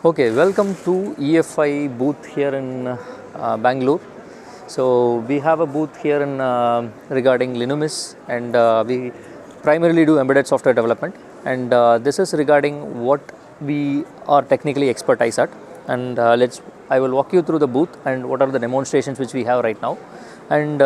Okay, welcome to EFY booth here in Bangalore. So we have a booth here in regarding Linumiz, and we primarily do embedded software development, and this is regarding what we are technically expertise at. And I will walk you through the booth and what are the demonstrations which we have right now. And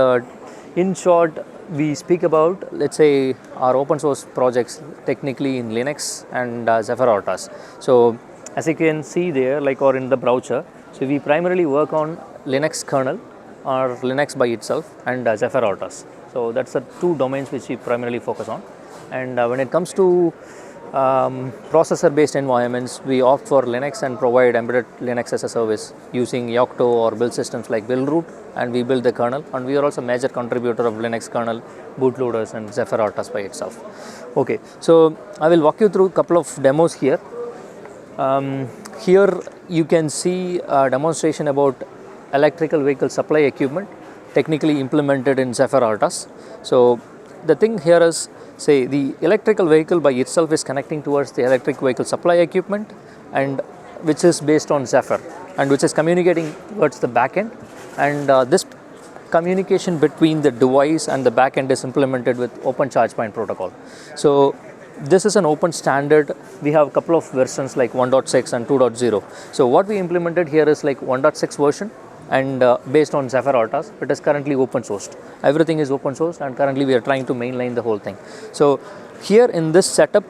in short, we speak about, let's say, our open source projects technically in Linux and Zephyr RTOS. So as you can see there, like or in the browser, so we primarily work on Linux kernel or Linux by itself and Zephyr RTOS. So that's the two domains which we primarily focus on. And when it comes to processor-based environments, we opt for Linux and provide embedded Linux as a service using IOTSHOW or build systems like Buildroot, and we build the kernel. And we are also a major contributor of Linux kernel, bootloaders, and Zephyr RTOS by itself. Okay, so I will walk you through a couple of demos here. Here you can see a demonstration about electrical vehicle supply equipment technically implemented in Zephyr RTOS. So the thing here is, say, the electrical vehicle by itself is connecting towards the electric vehicle supply equipment, and which is based on Zephyr and which is communicating towards the backend. And this communication between the device and the backend is implemented with Open Charge Point protocol. So this is an open standard. We have a couple of versions like 1.6 and 2.0. So what we implemented here is like 1.6 version, and based on Zephyr RTOS. It is currently open sourced. Everything is open sourced, and currently we are trying to mainline the whole thing. So here in this setup,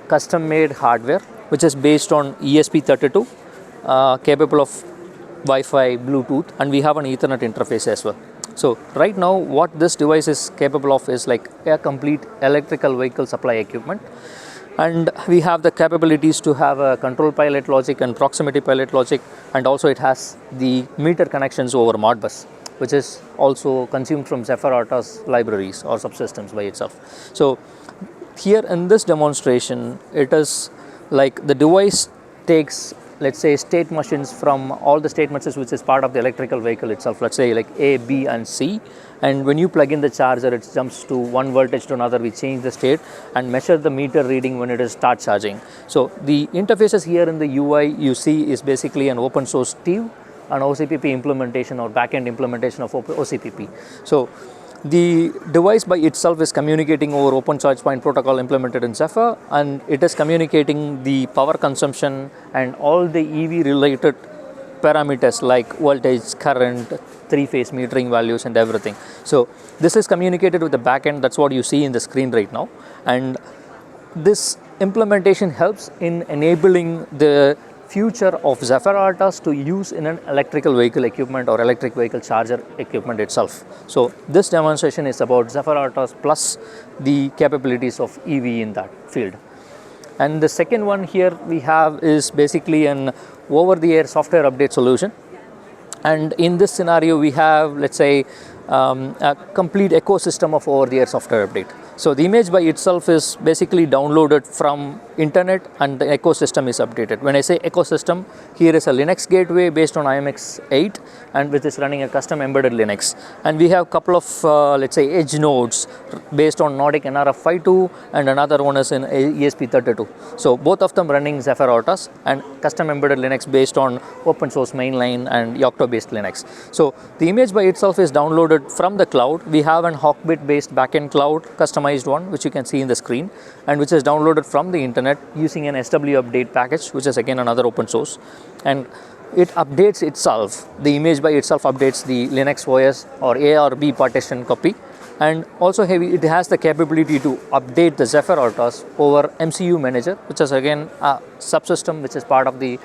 custom made hardware which is based on ESP32, capable of Wi-Fi, Bluetooth, and we have an Ethernet interface as well. So right now what this device is capable of is like a complete electrical vehicle supply equipment, and we have the capabilities to have a control pilot logic and proximity pilot logic, and also it has the meter connections over Modbus, which is also consumed from Zephyr RTOS libraries or subsystems by itself. So here in this demonstration, it is like the device takes, let's say, state machines from all the state machines which is part of the electrical vehicle itself, let's say like A, B and C, and when you plug in the charger, it jumps to one voltage to another. We change the state and measure the meter reading when it is start charging. So the interfaces here in the UI you see is basically an open source TIV, an OCPP implementation or backend implementation of OCPP. So the device by itself is communicating over Open Charge Point protocol implemented in Zephyr, and it is communicating the power consumption and all the EV related parameters like voltage, current, three-phase metering values and everything. So this is communicated with the backend. That's what you see in the screen right now, and this implementation helps in enabling the future of Zephyr RTOS to use in an electrical vehicle equipment or electric vehicle charger equipment itself. So this demonstration is about Zephyr RTOS plus the capabilities of EV in that field. And the second one here we have is basically an over-the-air software update solution. And in this scenario, we have, let's say, a complete ecosystem of over-the-air software update. So the image by itself is basically downloaded from internet, and the ecosystem is updated. When I say ecosystem, here is a Linux gateway based on IMX8 and which is running a custom embedded Linux. And we have a couple of, let's say, edge nodes based on Nordic NRF52, and another one is in ESP32. So both of them running Zephyr RTOS and custom embedded Linux based on open source mainline and IOTSHOW based Linux. So the image by itself is downloaded from the cloud. We have an Hawkbit based backend cloud customized one which you can see in the screen, and which is downloaded from the internet using an SW update package, which is again another open source, and it updates itself. The image by itself updates the Linux OS or A or B partition copy, and also it has the capability to update the Zephyr RTOS over MCU manager, which is again a subsystem which is part of the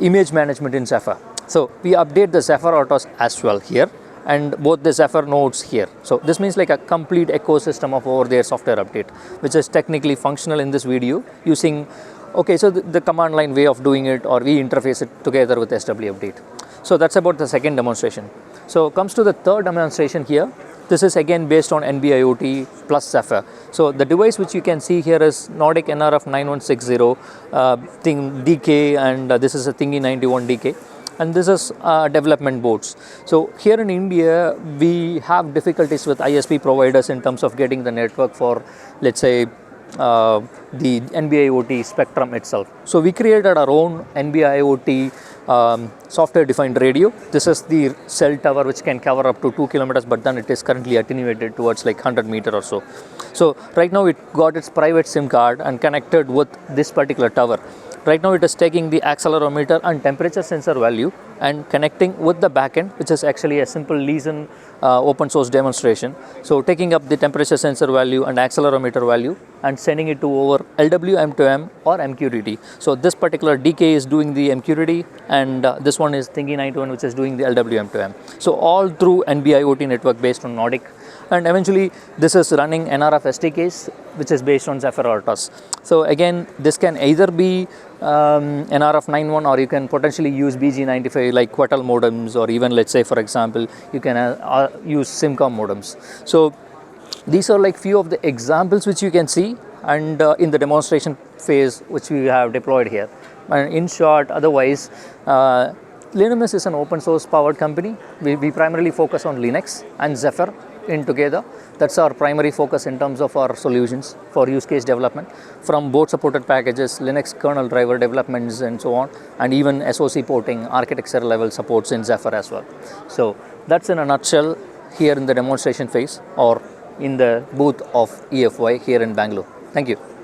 image management in Zephyr. So we update the Zephyr RTOS as well here, and both the Zephyr nodes here. So this means like a complete ecosystem of over-the-air software update, which is technically functional in this video using, okay, so the command line way of doing it, or we interface it together with SW update. So that's about the second demonstration. So comes to the third demonstration here. This is again based on NB-IoT plus Zephyr. So the device which you can see here is Nordic NRF 9160 thing DK, and this is a Thingy 91 DK. And this is development boards. So here in India, we have difficulties with ISP providers in terms of getting the network for, let's say, the NB-IoT spectrum itself. So we created our own NB-IoT software defined radio. This is the cell tower which can cover up to 2 kilometers, but then it is currently attenuated towards like 100 meters or so. So right now it got its private SIM card and connected with this particular tower. Right now it is taking the accelerometer and temperature sensor value and connecting with the backend, which is actually a simple Leeson open source demonstration. So taking up the temperature sensor value and accelerometer value and sending it to over LWM2M or MQTT. So this particular DK is doing the MQTT and this one is Thingy921, which is doing the LWM2M. So all through NB-IoT network based on Nordic. And eventually this is running NRF SDKs, which is based on Zephyr RTOS. So again, this can either be NRF 9.1 or you can potentially use BG95 like Quetel modems, or even let's say for example you can use SIMCOM modems. So these are like few of the examples which you can see and in the demonstration phase which we have deployed here. And in short, otherwise Linumiz is an open source powered company. We primarily focus on Linux and Zephyr in together. That's our primary focus in terms of our solutions for use case development, from board supported packages, Linux kernel driver developments and so on, and even SOC porting, architecture level supports in Zephyr as well. So that's in a nutshell here in the demonstration phase or in the booth of EFY here in Bangalore. Thank you.